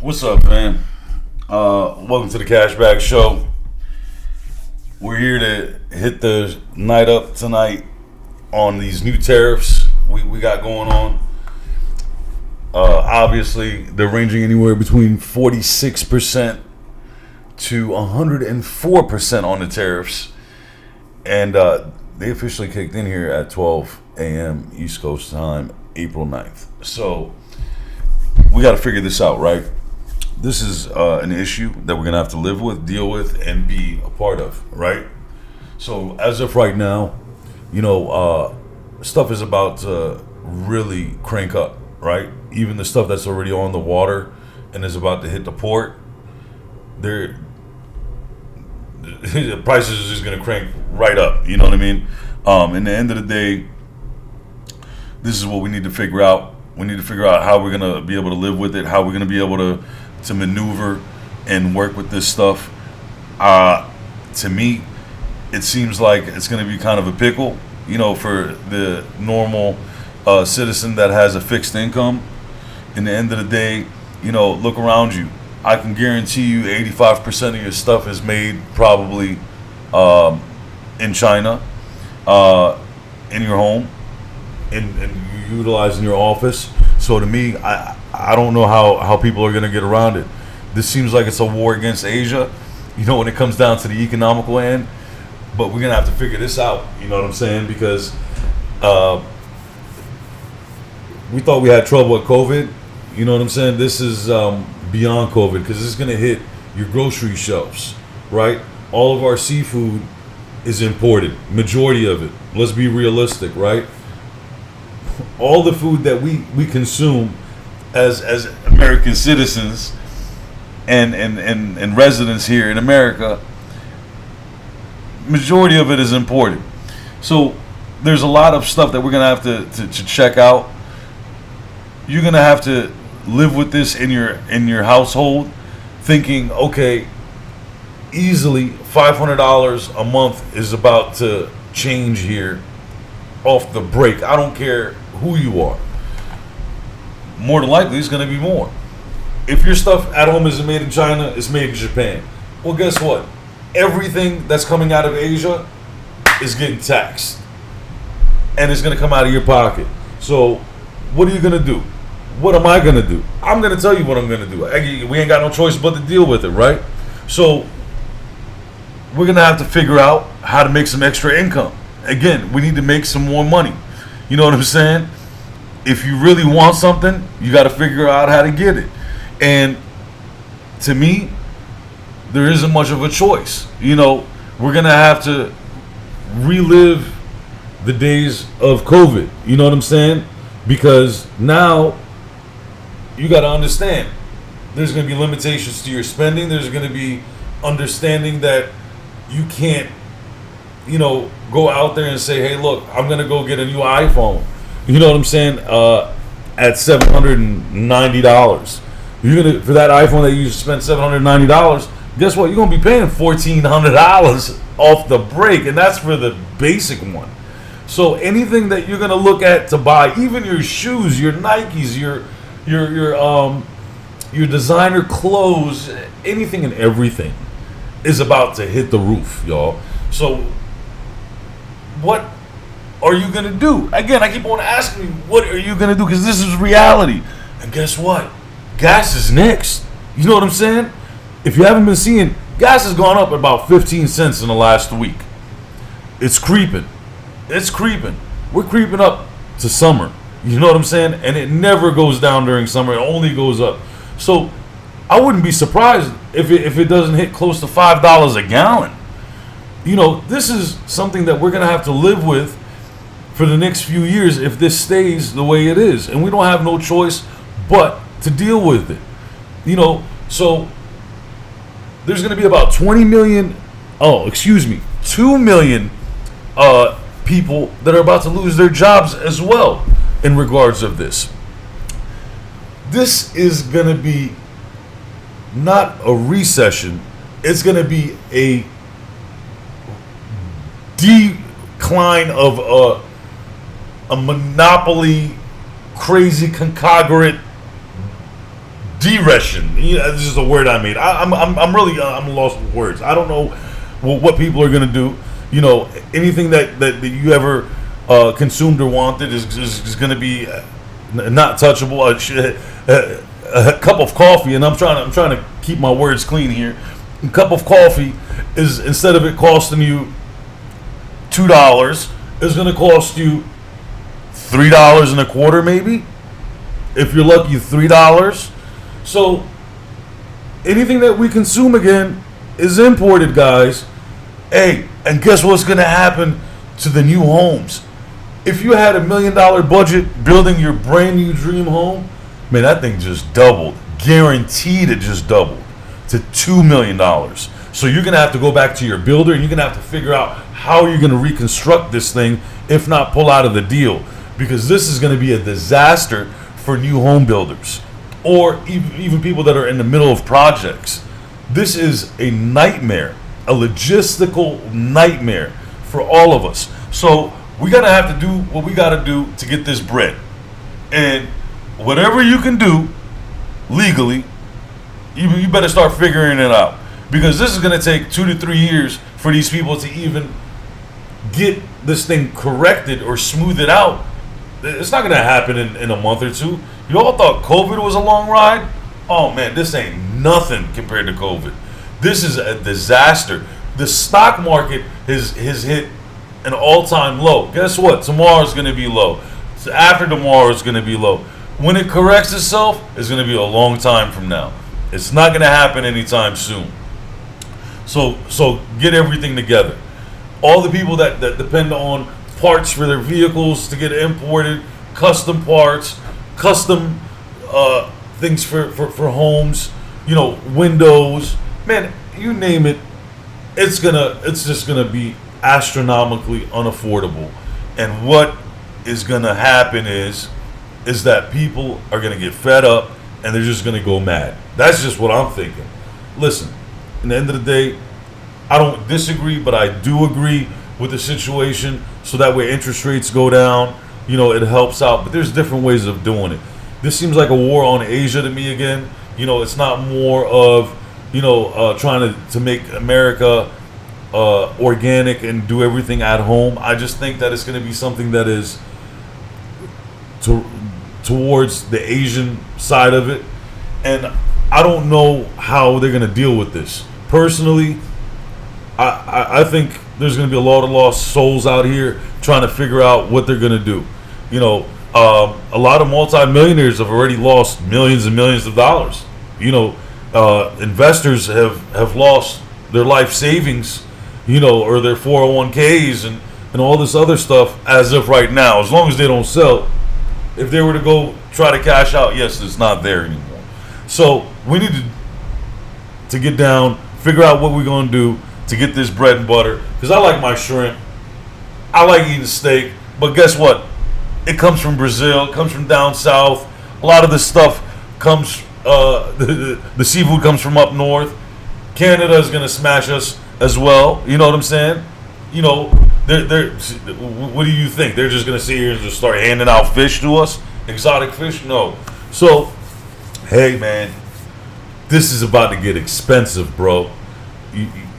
What's up, man? Welcome to the Cashback Show. We're here to hit the night up tonight on these new tariffs we got going on. Obviously, they're ranging anywhere between 46% to 104% on the tariffs. And they officially kicked in here at 12 a.m. East Coast time, April 9th. So we got to figure this out, right? This is an issue that we're going to have to live with, deal with, and be a part of, right? So as of right now, stuff is about to really crank up, right? Even the stuff that's already on the water and is about to hit the port, the prices are just going to crank right up, you know what I mean? In the end of the day, this is what we need to figure out. We need to figure out how we're going to be able to live with it, how we're going to be able to maneuver and work with this stuff. To me, it seems like it's going to be kind of a pickle, for the normal citizen that has a fixed income. In the end of the day, look around you. I can guarantee you 85% of your stuff is made probably in China, in your home, and you utilize in your office. So to me, I don't know how people are going to get around it. This seems like it's a war against Asia, when it comes down to the economical end. But we're going to have to figure this out, you know what I'm saying? Because we thought we had trouble with COVID. You know what I'm saying? This is beyond COVID, because this is going to hit your grocery shelves, right? All of our seafood is imported, majority of it. Let's be realistic, right? All the food that we consume as American citizens and residents here in America, majority of it is imported. So there's a lot of stuff that we're gonna have to check out. You're gonna have to live with this in your household, thinking, okay, easily $500 a month is about to change here off the break. I don't care who you are. More than likely, it's going to be more. If your stuff at home isn't made in China, it's made in Japan. Well, guess what? Everything that's coming out of Asia is getting taxed, and it's going to come out of your pocket. So what are you going to do? What am I going to do? I'm going to tell you what I'm going to do. We ain't got no choice but to deal with it, right? So we're going to have to figure out how to make some extra income. Again, we need to make some more money. You know what I'm saying? If you really want something, you got to figure out how to get it. And to me, there isn't much of a choice. We're going to have to relive the days of COVID. You know what I'm saying? Because now you got to understand there's going to be limitations to your spending. There's going to be understanding that you can't go out there and say, hey, look, I'm going to go get a new iPhone. You know what I'm saying? At $790. You're going to, for that iPhone that you spent $790, guess what? You're going to be paying $1,400 off the break. And that's for the basic one. So anything that you're going to look at to buy, even your shoes, your Nikes, your designer clothes, anything and everything is about to hit the roof, y'all. So what are you going to do? Again, I keep on asking you, what are you going to do? Because this is reality. And guess what? Gas is next. You know what I'm saying? If you haven't been seeing, gas has gone up about 15 cents in the last week. It's creeping. It's creeping. We're creeping up to summer. You know what I'm saying? And it never goes down during summer. It only goes up. So I wouldn't be surprised if it doesn't hit close to $5 a gallon. This is something that we're going to have to live with for the next few years if this stays the way it is. And we don't have no choice but to deal with it. So there's going to be about 2 million people that are about to lose their jobs as well in regards of this. This is going to be not a recession. It's going to be a decline of a monopoly, crazy conglomerate de-ration. This is a word I made. I'm really I'm lost with words. I don't know what people are gonna do. Anything that you ever consumed or wanted is gonna be not touchable. A cup of coffee, and I'm trying to keep my words clean here. A cup of coffee is, instead of it costing you $2, is going to cost you $3.25, maybe. If you're lucky, $3. So anything that we consume again is imported, guys. Hey, and guess what's going to happen to the new homes? If you had $1 million budget building your brand new dream home, man, that thing just doubled. Guaranteed it just doubled to $2 million. So you're going to have to go back to your builder and you're going to have to figure out how you're going to reconstruct this thing, if not pull out of the deal. Because this is going to be a disaster for new home builders or even people that are in the middle of projects. This is a nightmare, a logistical nightmare for all of us. So we got to have to do what we got to do to get this bread. And whatever you can do legally, you better start figuring it out, because this is going to take 2 to 3 years for these people to even get this thing corrected or smooth it out. It's not going to happen in a month or two. You all thought COVID was a long ride? Oh man, this ain't nothing compared to COVID. This is a disaster. The stock market has hit an all-time low. Guess what? Tomorrow's going to be low. So after tomorrow, it's going to be low. When it corrects itself, it's going to be a long time from now. It's not going to happen anytime soon. So get everything together. All the people that depend on parts for their vehicles to get imported, custom parts, custom things for homes, windows, man, you name it, it's just gonna be astronomically unaffordable. And what is gonna happen is that people are gonna get fed up and they're just gonna go mad. That's just what I'm thinking. Listen, at the end of the day, I don't disagree, but I do agree with the situation, so that way interest rates go down, it helps out. But there's different ways of doing it. This seems like a war on Asia to me again. It's not more of trying to make America organic and do everything at home. I just think that it's going to be something that is towards the Asian side of it, and I don't know how they're going to deal with this. Personally, I think there's going to be a lot of lost souls out here trying to figure out what they're going to do. A lot of multimillionaires have already lost millions and millions of dollars. Investors have lost their life savings, or their 401ks and all this other stuff as of right now. As long as they don't sell, if they were to go try to cash out, yes, it's not there anymore. So we need to get down, figure out what we're going to do to get this bread and butter. Because I like my shrimp, I like eating steak, but guess what? It comes from Brazil, it comes from down south. A lot of this stuff comes, the seafood comes from up north. Canada is going to smash us as well. You know what I'm saying? What do you think? They're just going to sit here and just start handing out fish to us? Exotic fish? No. So, hey man, this is about to get expensive, bro.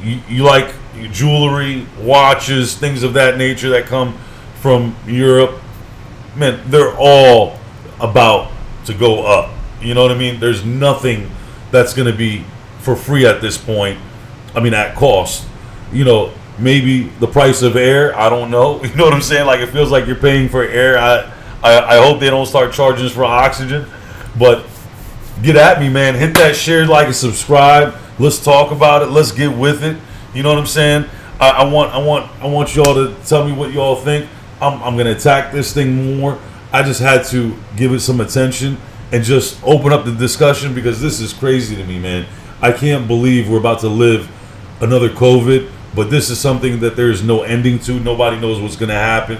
You like jewelry, watches, things of that nature that come from Europe, man, they're all about to go up. You know what I mean? There's nothing that's going to be for free at this point. I mean, at cost. Maybe the price of air, I don't know. You know what I'm saying? Like, it feels like you're paying for air. I hope they don't start charging us for oxygen. But get at me, man. Hit that share, like, and subscribe. Let's talk about it. Let's get with it. You know what I'm saying? I want y'all to tell me what y'all think. I'm gonna attack this thing more. I just had to give it some attention and just open up the discussion, because this is crazy to me, man. I can't believe we're about to live another COVID, but this is something that there is no ending to. Nobody knows what's gonna happen,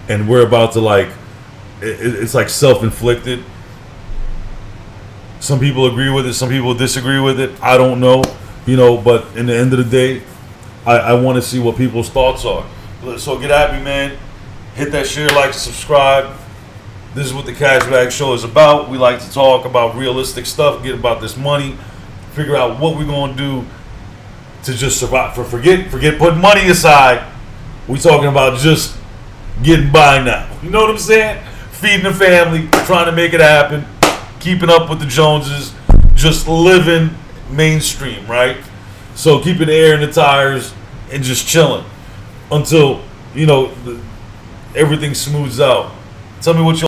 and we're about to it's like self-inflicted. Some people agree with it, some people disagree with it. I don't know, but in the end of the day, I want to see what people's thoughts are. So get at me, man. Hit that share, like, subscribe. This is what the Cashback Show is about. We like to talk about realistic stuff, get about this money, figure out what we're going to do to just survive. Forget putting money aside. We talking about just getting by now. You know what I'm saying? Feeding the family, trying to make it happen, keeping up with the Joneses, just living mainstream, right? So keeping the air in the tires and just chilling until, everything smooths out. Tell me what you